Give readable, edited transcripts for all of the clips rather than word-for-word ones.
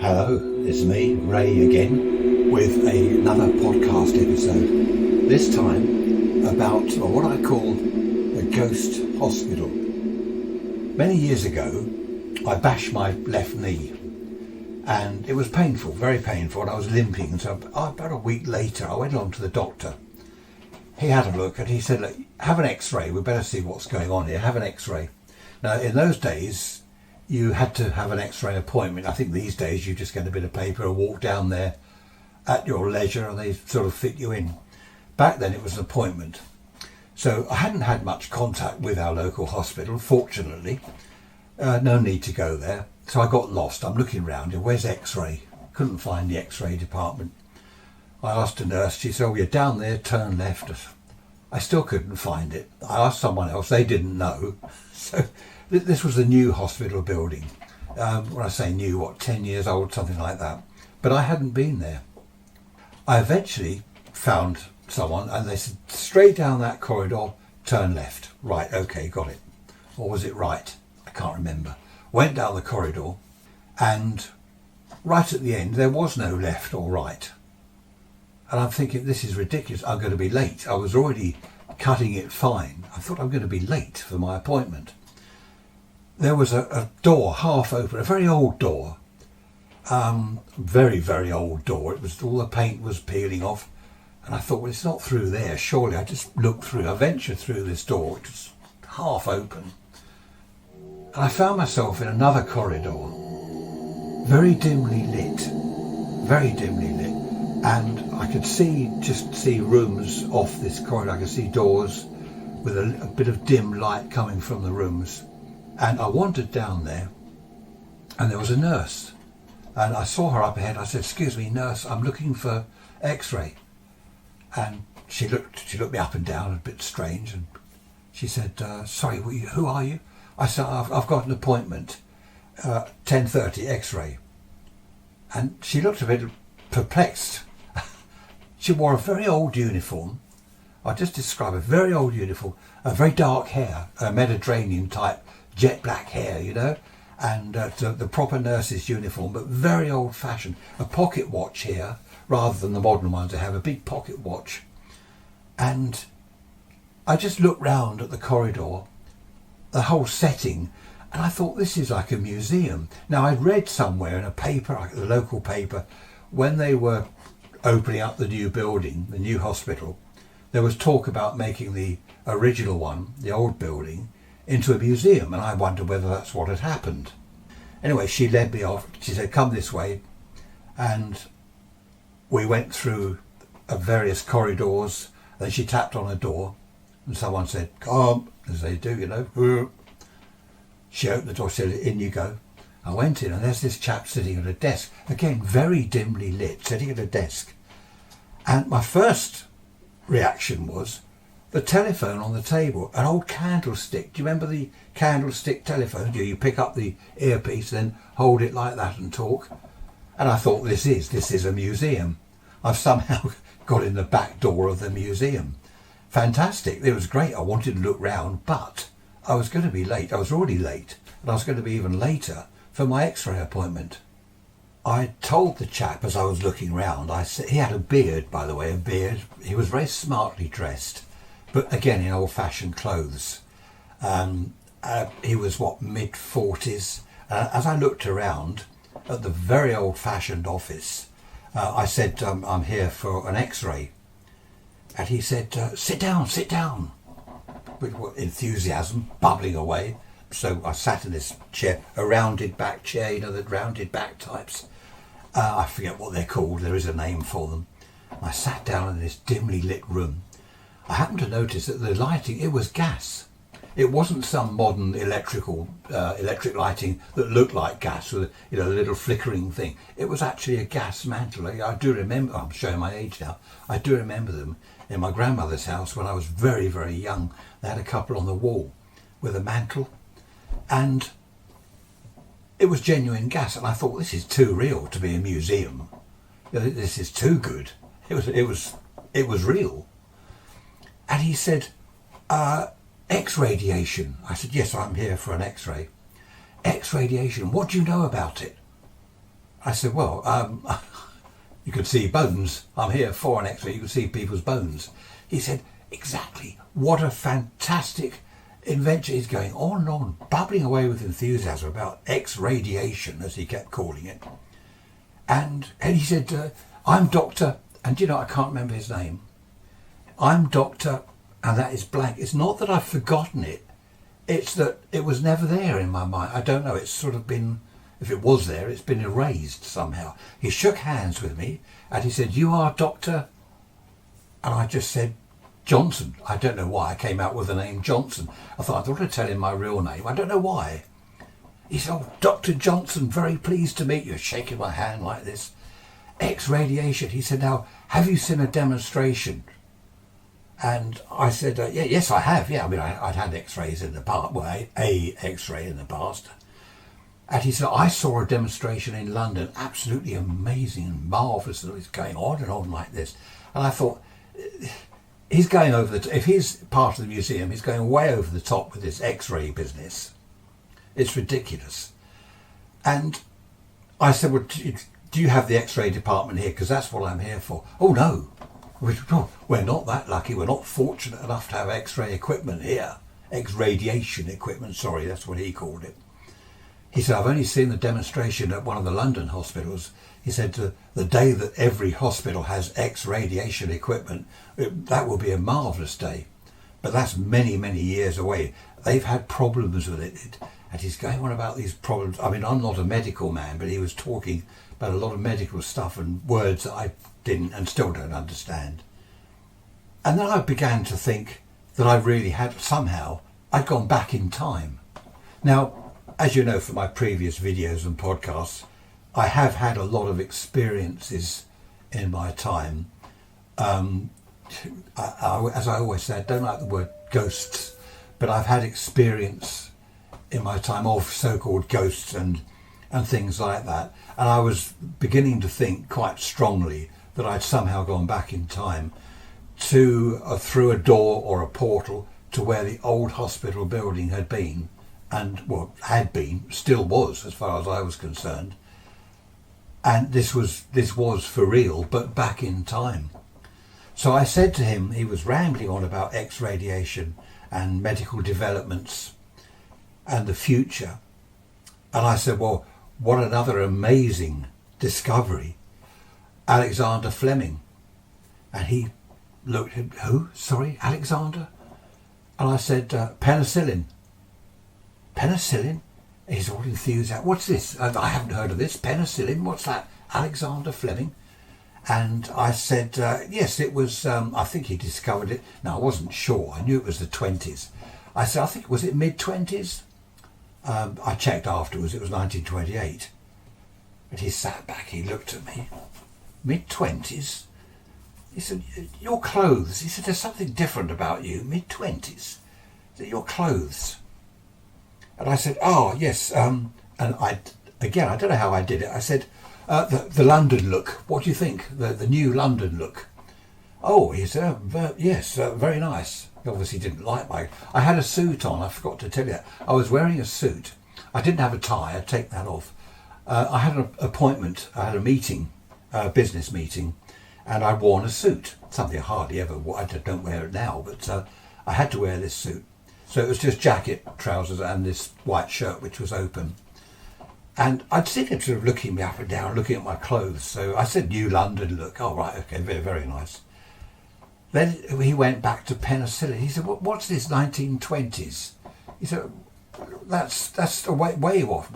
Hello, it's me, Ray, again, with another podcast episode. This time about what I call a ghost hospital. Many years ago, I bashed my left knee, and it was painful, very painful, and I was limping. So about a week later, I went along to the doctor. He had a look, and he said, "Look, have an X-ray. We better see what's going on here. Have an X-ray." Now, in those days, you had to have an X-ray appointment. I think these days you just get a bit of paper and walk down there at your leisure and they sort of fit you in. Back then it was an appointment. So I hadn't had much contact with our local hospital, fortunately. No need to go there. So I got lost. I'm looking around. Where's X-ray? Couldn't find the X-ray department. I asked a nurse. She said, "Oh, you're down there, turn left." I still couldn't find it. I asked someone else. They didn't know. So this was a new hospital building. When I say new, 10 years old, something like that. But I hadn't been there. I eventually found someone and they said, "Straight down that corridor, turn left." Right, okay, got it. Or was it right? I can't remember. Went down the corridor and right at the end there was no left or right. And I'm thinking, this is ridiculous. I'm going to be late. I was already cutting it fine. I thought I'm going to be late for my appointment. There was a door half open, a very old door. Very, very old door. It was all the paint was peeling off. And I thought, well, it's not through there. Surely I just looked through. I ventured through this door, which was half open. And I found myself in another corridor, very dimly lit. Very dimly lit. And I could just see rooms off this corridor. I could see doors with a bit of dim light coming from the rooms. And I wandered down there and there was a nurse. And I saw her up ahead. I said, "Excuse me, nurse, I'm looking for X-ray." And she looked me up and down, a bit strange. And she said, "Sorry, who are you?" I said, I've got an appointment, 10:30 X-ray." And she looked a bit perplexed. She wore a very old uniform. I'll just describe a very old uniform, a very dark hair, a Mediterranean type, jet black hair, and the proper nurse's uniform, but very old fashioned. A pocket watch here, rather than the modern ones. They have a big pocket watch. And I just looked round at the corridor, the whole setting, and I thought, this is like a museum. Now, I'd read somewhere in a paper, like the local paper, when they were opening up the new building, the new hospital, there was talk about making the original one, the old building, into a museum, and I wondered whether that's what had happened. Anyway, she led me off. She said, "Come this way," and we went through various corridors. Then she tapped on a door, and someone said, "Come," as they do, She opened the door, said, "In you go." I went in and there's this chap sitting at a desk, again very dimly lit, sitting at a desk. And my first reaction was the telephone on the table, an old candlestick. Do you remember the candlestick telephone? You pick up the earpiece, then hold it like that and talk. And I thought, this is a museum. I've somehow got in the back door of the museum. Fantastic. It was great. I wanted to look round, but I was going to be late. I was already late, and I was going to be even later for my X-ray appointment. I told the chap as I was looking round, I said, he had a beard, by the way, a beard. He was very smartly dressed, but again in old-fashioned clothes. He was, mid-40s. As I looked around at the very old-fashioned office, I said, "I'm here for an X-ray." And he said, sit down, with enthusiasm bubbling away. So I sat in this chair, a rounded back chair, the rounded back types. I forget what they're called, there is a name for them. I sat down in this dimly lit room. I happened to notice that the lighting, it was gas. It wasn't some modern electric lighting that looked like gas with a little flickering thing. It was actually a gas mantle. I do remember, I'm showing my age now, I do remember them in my grandmother's house when I was very, very young. They had a couple on the wall with a mantle. And it was genuine gas, and I thought, this is too real to be a museum. This is too good. It was real. And he said, "X-radiation." I said, "Yes, I'm here for an X-ray." "X-radiation, what do you know about it?" I said, well, you could see bones. I'm here for an X-ray. You can see people's bones. He said, exactly. What a fantastic invention. He's going on and on, bubbling away with enthusiasm about X-radiation, as he kept calling it. And he said, I'm Doctor, and I can't remember his name. I'm Doctor, and that is blank. It's not that I've forgotten it. It's that it was never there in my mind. I don't know. It's sort of been, if it was there, it's been erased somehow. He shook hands with me and he said, you are Doctor? And I just said, Johnson. I don't know why I came out with the name Johnson. I thought I'd tell him my real name. I don't know why. He said, oh, Dr. Johnson, very pleased to meet you. Shaking my hand like this. X-radiation. He said, now, have you seen a demonstration? And I said, yes, I have. Yeah, I mean, I'd had X-rays in the past, well, a X-ray in the past. And he said, I saw a demonstration in London, absolutely amazing and marvellous, and it's going on and on like this. And I thought, he's going over if he's part of the museum, he's going way over the top with this X-ray business. It's ridiculous. And I said, well, do you have the X-ray department here? Because that's what I'm here for. Oh, no. We're not that lucky. We're not fortunate enough to have X-ray equipment here. X-radiation equipment, sorry, that's what he called it. He said, I've only seen the demonstration at one of the London hospitals. He said, the day that every hospital has X-radiation equipment, that will be a marvellous day. But that's many, many years away. They've had problems with it. And he's going on about these problems. I mean, I'm not a medical man, but he was talking about a lot of medical stuff and words that I didn't and still don't understand. And then I began to think that I really had, somehow, I'd gone back in time. Now, as you know from my previous videos and podcasts, I have had a lot of experiences in my time. As I always say, I don't like the word ghosts, but I've had experience in my time of so-called ghosts and things like that. And I was beginning to think quite strongly that I'd somehow gone back in time to through a door or a portal to where the old hospital building had been, and had been, still was as far as I was concerned. And this was for real, but back in time. So I said to him, he was rambling on about X-radiation and medical developments and the future. And I said, well, what another amazing discovery. Alexander Fleming. And he looked at, who? Sorry, Alexander? And I said, penicillin. Penicillin? He's all enthusiastic. What's this? I haven't heard of this. Penicillin? What's that? Alexander Fleming? And I said, yes, it was, I think he discovered it. No, I wasn't sure. I knew it was the 20s. I said, I think, was it mid-20s? I checked afterwards, it was 1928. But he sat back, he looked at me. Mid-20s? He said, your clothes. He said, there's something different about you. Mid-20s? Your clothes. And I said, oh, yes. And I don't know how I did it. I said, the London look. What do you think? The new London look. Oh, he said, yes, very nice. He obviously didn't like I had a suit on, I forgot to tell you. I was wearing a suit. I didn't have a tie, I'd take that off. I had an appointment, I had a meeting, a business meeting, and I'd worn a suit. Something I hardly ever wore. I don't wear it now, but I had to wear this suit. So it was just jacket, trousers, and this white shirt, which was open. And I'd seen him sort of looking me up and down, looking at my clothes. So I said, New London look. Oh, right, okay, very, very nice. Then he went back to penicillin. He said, what's this 1920s? He said, that's way off,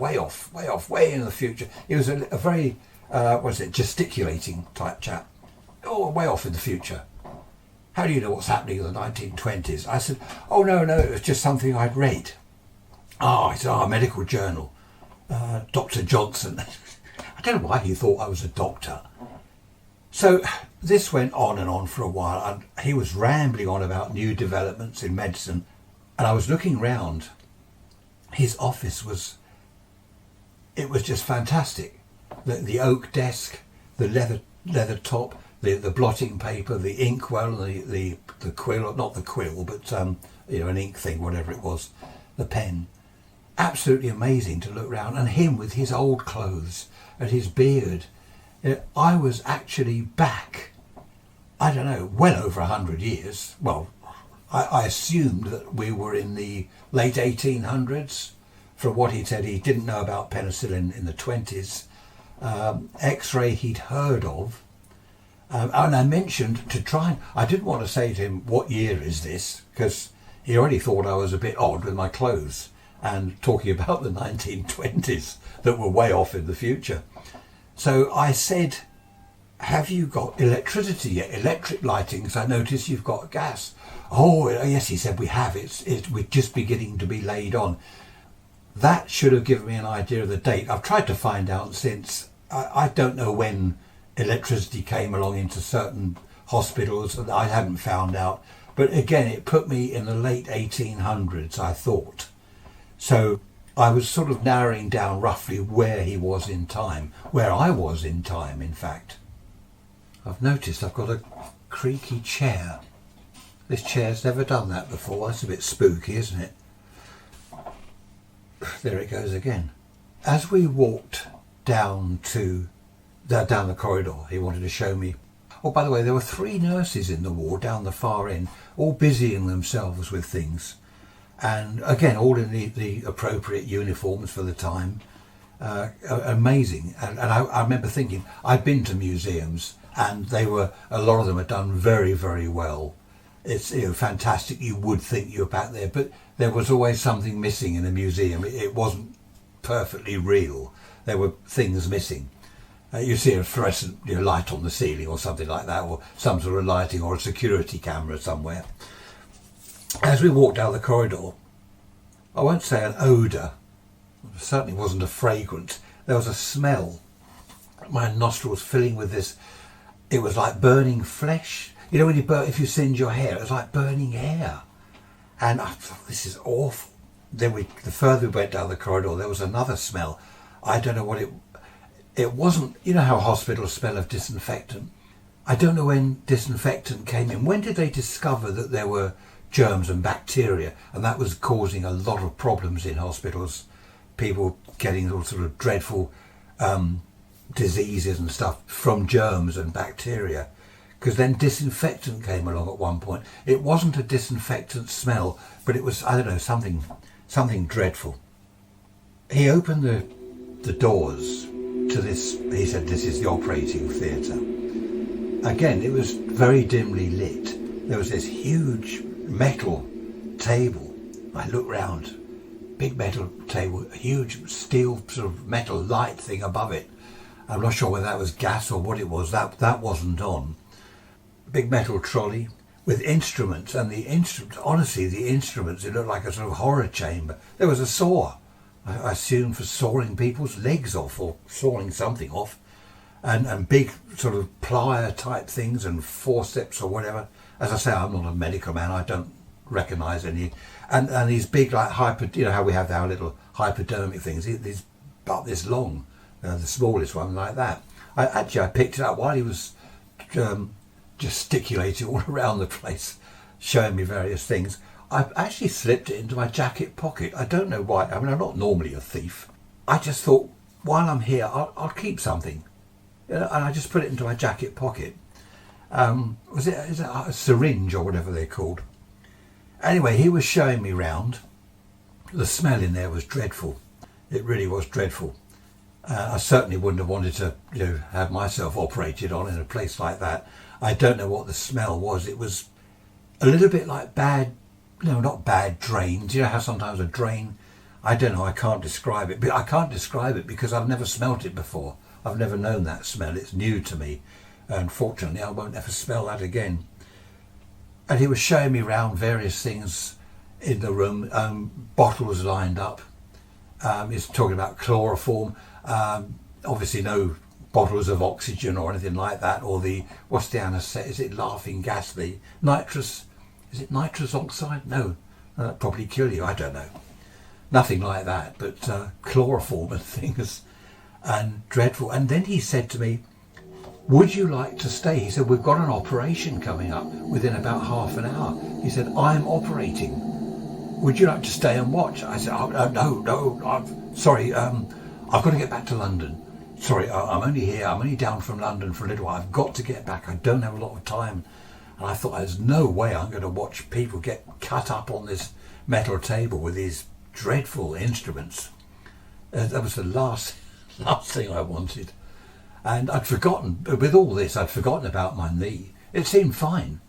way in the future. He was a very, gesticulating type chap. Oh, way off in the future. How do you know what's happening in the 1920s? I said, oh, no, it was just something I'd read. Oh, he said, a medical journal. Dr. Johnson. I don't know why he thought I was a doctor. So this went on and on for a while, and he was rambling on about new developments in medicine, and I was looking round. His office was just fantastic. The oak desk, the leather top, the blotting paper, the inkwell, the quill, not the quill, but an ink thing, whatever it was, the pen. Absolutely amazing to look round, and him with his old clothes, at his beard. I was actually back, I don't know, well over 100 years. Well, I assumed that we were in the late 1800s. From what he said, he didn't know about penicillin in the 20s. X-ray he'd heard of. And I mentioned to try and... I didn't want to say to him, what year is this? Because he already thought I was a bit odd with my clothes and talking about the 1920s that were way off in the future. So I said, have you got electricity yet? Electric lighting? Because I noticed you've got gas. Oh, yes, he said, we have. We're just beginning to be laid on. That should have given me an idea of the date. I've tried to find out since. I don't know when electricity came along into certain hospitals. I haven't found out. But again, it put me in the late 1800s, I thought. So I was sort of narrowing down roughly where he was in time, where I was in time, in fact. I've noticed I've got a creaky chair. This chair's never done that before. That's a bit spooky, isn't it? There it goes again. As we walked down the corridor, he wanted to show me. Oh, by the way, there were 3 nurses in the ward down the far end, all busying themselves with things. And again, all in the appropriate uniforms for the time. Amazing. And I remember thinking, I've been to museums and a lot of them are done very, very well. It's fantastic. You would think you're back there, but there was always something missing in a museum. It wasn't perfectly real. There were things missing. You see a fluorescent light on the ceiling or something like that, or some sort of lighting, or a security camera somewhere. As we walked down the corridor, I won't say an odour, it certainly wasn't a fragrance. There was a smell. My nostrils filling with this. It was like burning flesh. You know when if you singe your hair, it was like burning hair. And I thought, this is awful. Then the further we went down the corridor, there was another smell. I don't know what it wasn't. You know how hospitals smell of disinfectant? I don't know when disinfectant came in. When did they discover that there were germs and bacteria? And that was causing a lot of problems in hospitals. People getting all sort of dreadful diseases and stuff from germs and bacteria. Because then disinfectant came along at one point. It wasn't a disinfectant smell, but it was, I don't know, something dreadful. He opened the doors to this. He said, this is the operating theatre. Again, it was very dimly lit. There was this huge metal table. I looked round, big metal table, a huge steel sort of metal light thing above it. I'm not sure whether that was gas or what it was. That wasn't on. Big metal trolley with instruments, and the instruments, it looked like a sort of horror chamber. There was a saw, I assume for sawing people's legs off or sawing something off, and big sort of plier type things and forceps or whatever. As I say, I'm not a medical man, I don't recognise any. And these big, like how we have our little hypodermic things, these about this long, the smallest one like that. I picked it up while he was gesticulating all around the place, showing me various things. I actually slipped it into my jacket pocket. I don't know why. I mean, I'm not normally a thief. I just thought, while I'm here, I'll keep something. And I just put it into my jacket pocket. Is it a syringe or whatever they're called? Anyway, he was showing me round. The smell in there was dreadful. It really was dreadful. I certainly wouldn't have wanted to, have myself operated on in a place like that. I don't know what the smell was. It was a little bit like not bad drains. You know how sometimes a drain, I don't know, I can't describe it. But I can't describe it because I've never smelt it before. I've never known that smell. It's new to me. Unfortunately, I won't ever smell that again. And he was showing me around various things in the room, bottles lined up. He's talking about chloroform. Obviously no bottles of oxygen or anything like that, or what's the anesthetic? Is it laughing gas? The nitrous? Is it nitrous oxide? No, that'd probably kill you. I don't know. Nothing like that, but chloroform and things, and dreadful. And then he said to me, "Would you like to stay?" He said, "We've got an operation coming up within about half an hour." He said, "I'm operating. Would you like to stay and watch?" I said, "Oh, no, I'm sorry. I've got to get back to London." sorry, I'm only here, I'm only down from London for a little while, I've got to get back, I don't have a lot of time. And I thought, there's no way I'm going to watch people get cut up on this metal table with these dreadful instruments. That was the last thing I wanted. And I'd forgotten, with all this, I'd forgotten about my knee. It seemed fine.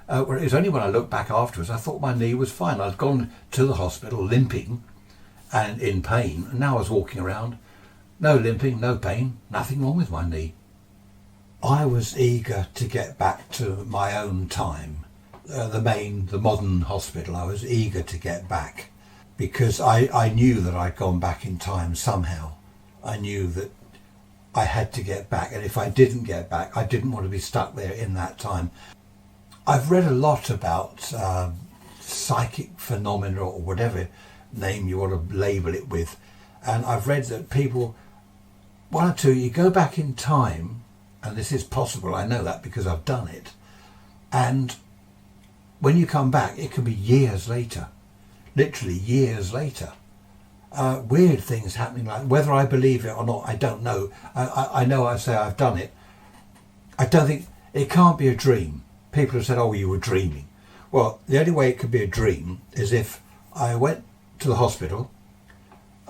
It was only when I looked back afterwards, I thought my knee was fine. I'd gone to the hospital limping and in pain, and now I was walking around. No limping, no pain, nothing wrong with my knee. I was eager to get back to my own time. The modern hospital, I was eager to get back because I knew that I'd gone back in time somehow. I knew that I had to get back, and if I didn't get back, I didn't want to be stuck there in that time. I've read a lot about psychic phenomena, or whatever name you want to label it with, and I've read that people, one or two, you go back in time, and this is possible, I know that because I've done it, and when you come back, it can be years later, literally years later. Weird things happening, like whether I believe it or not, I don't know. I know I say I've done it. I don't think, it can't be a dream. People have said, oh, you were dreaming. Well, the only way it could be a dream is if I went to the hospital,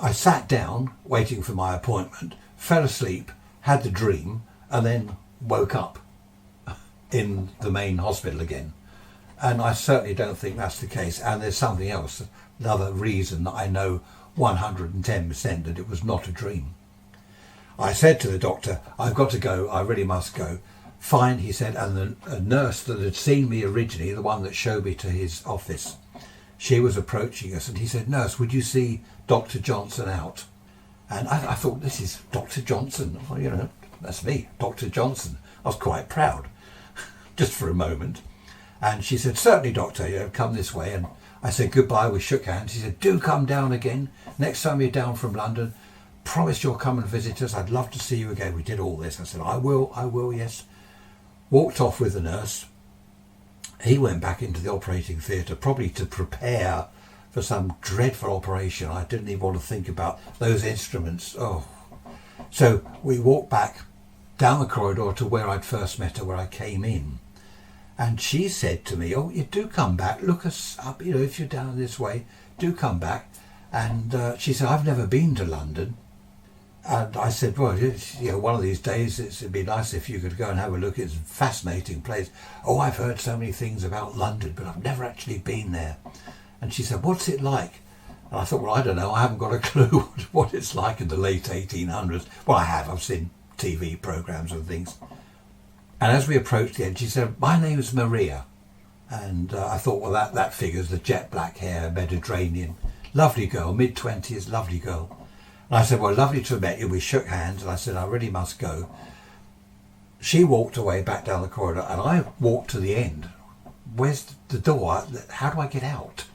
I sat down waiting for my appointment, fell asleep, had the dream, and then woke up in the main hospital again. And I certainly don't think that's the case. And there's something else, another reason that I know 110% that it was not a dream. I said to the doctor, I've got to go, I really must go. Fine, he said, and the nurse that had seen me originally, the one that showed me to his office, she was approaching us, and he said, nurse, would you see Dr. Johnson out? And I thought, this is Dr. Johnson. Well, you know, that's me, Dr. Johnson. I was quite proud, just for a moment. And she said, certainly, doctor, you know, come this way. And I said goodbye, we shook hands. He said, do come down again. Next time you're down from London, promise you'll come and visit us. I'd love to see you again. We did all this. I said, I will, yes. Walked off with the nurse. He went back into the operating theatre, probably to prepare for some dreadful operation. I didn't even want to think about those instruments. Oh. So we walked back down the corridor to where I'd first met her, where I came in. And she said to me, oh, you do come back, look us up, you know, if you're down this way, do come back. And she said, I've never been to London. And I said, well, you know, one of these days it'd be nice if you could go and have a look. It's a fascinating place. Oh, I've heard so many things about London, but I've never actually been there. And she said, what's it like? And I thought, well, I don't know. I haven't got a clue what it's like in the late 1800s. Well, I have. I've seen TV programmes and things. And as we approached the end, she said, my name is Maria. And I thought, well, that figures, the jet black hair, Mediterranean. Lovely girl, mid-20s, lovely girl. And I said, well, lovely to have met you. We shook hands, and I said, I really must go. She walked away back down the corridor, and I walked to the end. Where's the door? How do I get out?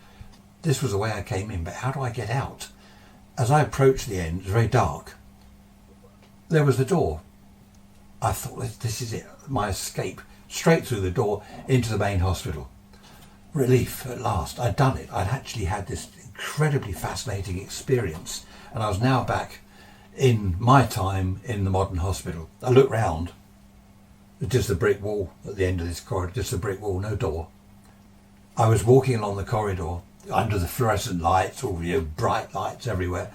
This was the way I came in, but how do I get out? As I approached the end, it was very dark. There was the door. I thought, this is it, my escape. Straight through the door into the main hospital. Relief at last. I'd done it. I'd actually had this incredibly fascinating experience. And I was now back in my time in the modern hospital. I looked round. Just a brick wall at the end of this corridor. Just a brick wall, no door. I was walking along the corridor under the fluorescent lights, all, you know, bright lights everywhere.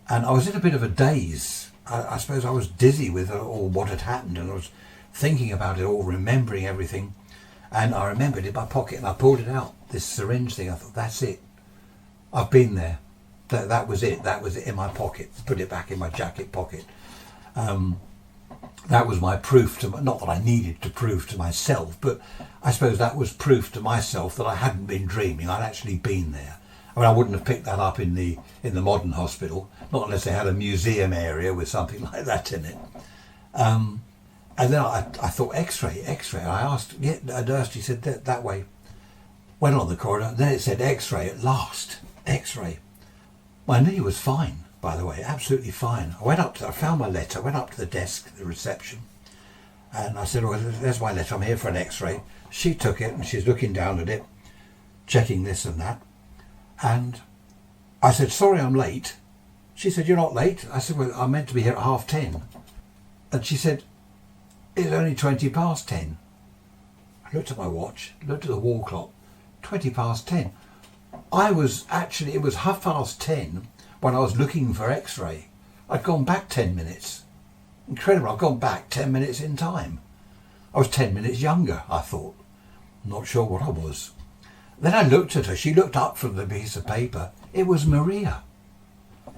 And I was in a bit of a daze. I suppose I was dizzy with all what had happened, and I was thinking about it all, remembering everything. And I remembered it in my pocket, and I pulled it out, this syringe thing. I thought, that's it. I've been there. That was it. That was it in my pocket. Put it back in my jacket pocket. That was my proof to, not that I needed to prove to myself, but I suppose that was proof to myself that I hadn't been dreaming. I'd actually been there. I mean, I wouldn't have picked that up in the modern hospital, not unless they had a museum area with something like that in it. And then I thought, X-ray. I asked, yeah, a nurse, she said, that way. Went on the corridor, then it said X-ray at last. X-ray. My knee was fine, by the way, absolutely fine. I found my letter, went up to the desk, the reception, and I said, well, there's my letter, I'm here for an X-ray. She took it, and she's looking down at it, checking this and that. And I said, sorry, I'm late. She said, you're not late. I said, well, I'm meant to be here at 10:30. And she said, it's only 20 past 10. I looked at my watch, looked at the wall clock, 20 past 10. It was 10:30 when I was looking for X-ray. I'd gone back 10 minutes. Incredible, I'd gone back 10 minutes in time. I was 10 minutes younger, I thought. Not sure what I was. Then I looked at her. She looked up from the piece of paper. It was Maria.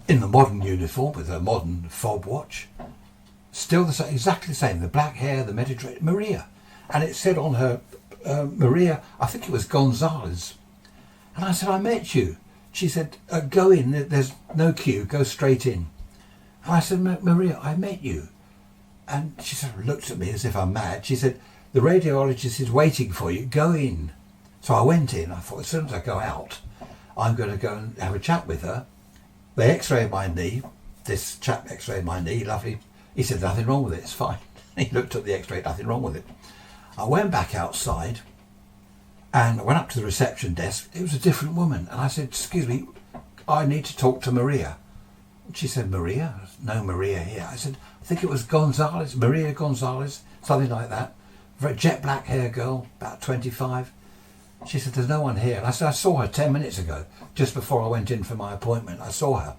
In the modern uniform with her modern fob watch. Still the same, exactly the same. The black hair, the Mediterranean. Maria. And it said on her, Maria, I think it was Gonzalez. And I said, I met you. She said, go in. There's no queue. Go straight in. And I said, Maria, I met you. And she sort of looked at me as if I'm mad. She said, the radiologist is waiting for you. Go in. So I went in. I thought, as soon as I go out, I'm going to go and have a chat with her. They x-rayed my knee. This chap x-rayed my knee. Lovely. He said, nothing wrong with it. It's fine. He looked at the x-ray. Nothing wrong with it. I went back outside and I went up to the reception desk. It was a different woman. And I said, excuse me, I need to talk to Maria. And she said, Maria? No Maria here. I said, I think it was Gonzalez, Maria Gonzalez, something like that. Very jet black hair girl, about 25. She said, there's no one here. And I said, I saw her 10 minutes ago, just before I went in for my appointment. I saw her.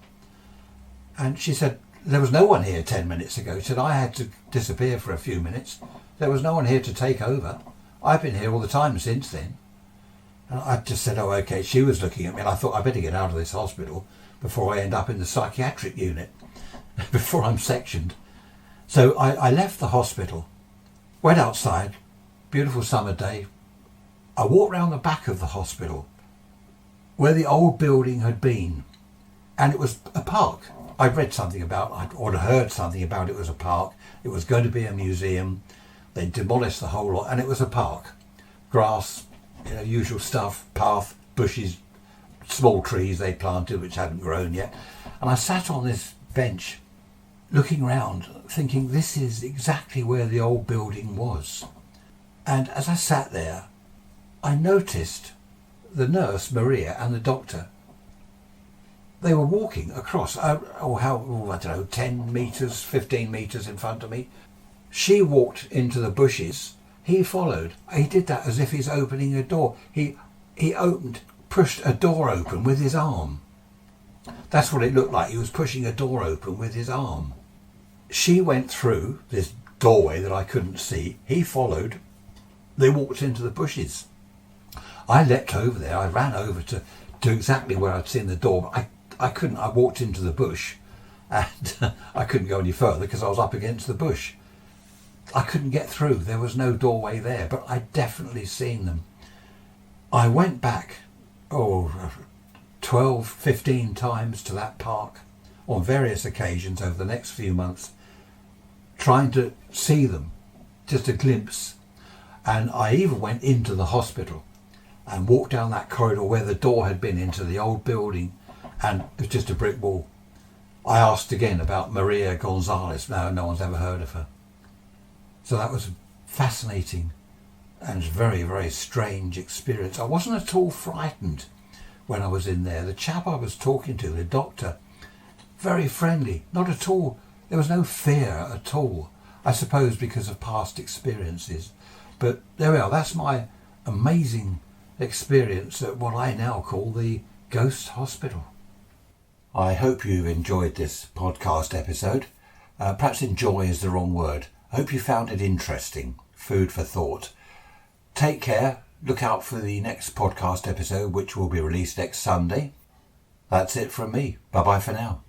And she said, there was no one here 10 minutes ago. She said, I had to disappear for a few minutes. There was no one here to take over. I've been here all the time since then. And I just said, oh, okay. She was looking at me and I thought, I better get out of this hospital before I end up in the psychiatric unit, before I'm sectioned. So I left the hospital, went outside, beautiful summer day. I walked round the back of the hospital where the old building had been, and it was a park. I'd read something about, or heard something about it was a park. It was going to be a museum. They demolished the whole lot, and it was a park. Grass, usual stuff, path, bushes, small trees they planted which hadn't grown yet. And I sat on this bench looking round, thinking this is exactly where the old building was. And as I sat there, I noticed the nurse, Maria, and the doctor. They were walking across, 10 metres, 15 metres in front of me. She walked into the bushes. He followed. He did that as if he's opening a door. He pushed a door open with his arm. That's what it looked like. He was pushing a door open with his arm. She went through this doorway that I couldn't see. He followed. They walked into the bushes. I leapt over there. I ran over to exactly where I'd seen the door. But I couldn't. I walked into the bush and I couldn't go any further because I was up against the bush. I couldn't get through. There was no doorway there, but I'd definitely seen them. I went back, 12, 15 times to that park on various occasions over the next few months, trying to see them, just a glimpse. And I even went into the hospital and walked down that corridor where the door had been into the old building, and it was just a brick wall. I asked again about Maria Gonzalez. No one's ever heard of her. So that was a fascinating and very, very strange experience. I wasn't at all frightened when I was in there. The chap I was talking to, the doctor, very friendly, not at all. There was no fear at all, I suppose because of past experiences. But there we are. That's my amazing experience at what I now call the Ghost Hospital. I hope you've enjoyed this podcast episode. Perhaps enjoy is the wrong word. I hope you found it interesting, food for thought. Take care. Look out for the next podcast episode, which will be released next Sunday. That's it from me. Bye-bye for now.